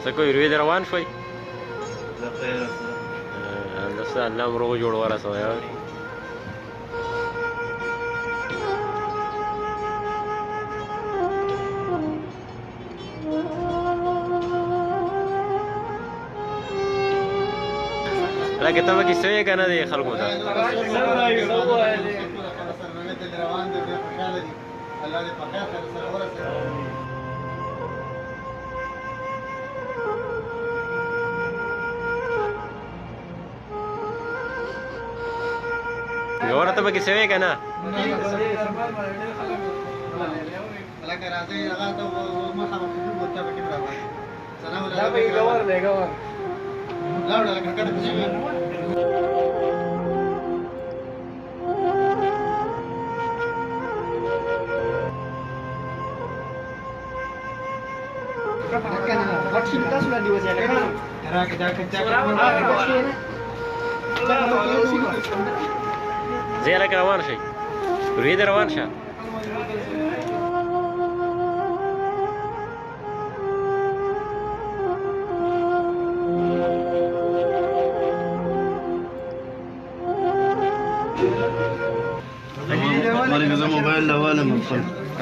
څه کوئ روي دې روان شوئ د خیره همداسې الله مو روغ جوړ ورسوی لکه ته پکې سوې که نه دی خلکو ته ګوره ته پکې سوې که نه زه لکه روان شئ روی دې روان شه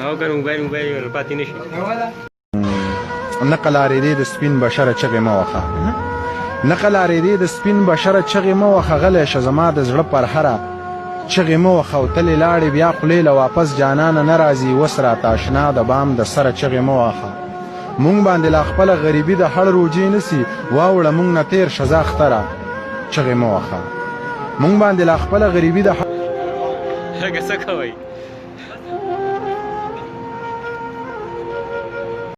او که موبایل پاتې نه شي نقل اورېدې د سپین بشره چغې مه وخه نقل اورېدې د سپین بشره چغې مه وخه غلی شه زما د زړه پر هره چغې مه وخه او تلې لاړې بیا خولې له واپس جانانه نه راځي اوس راته اشنا د بام د سره چغې مه وخه مونږ باندې لا خپله غریبي د هړ روجې نسي واوړه مونږ نه تېر شه زه اختره چغې مه وخه مونږ باندې لا خپله غریبي د څه کوئ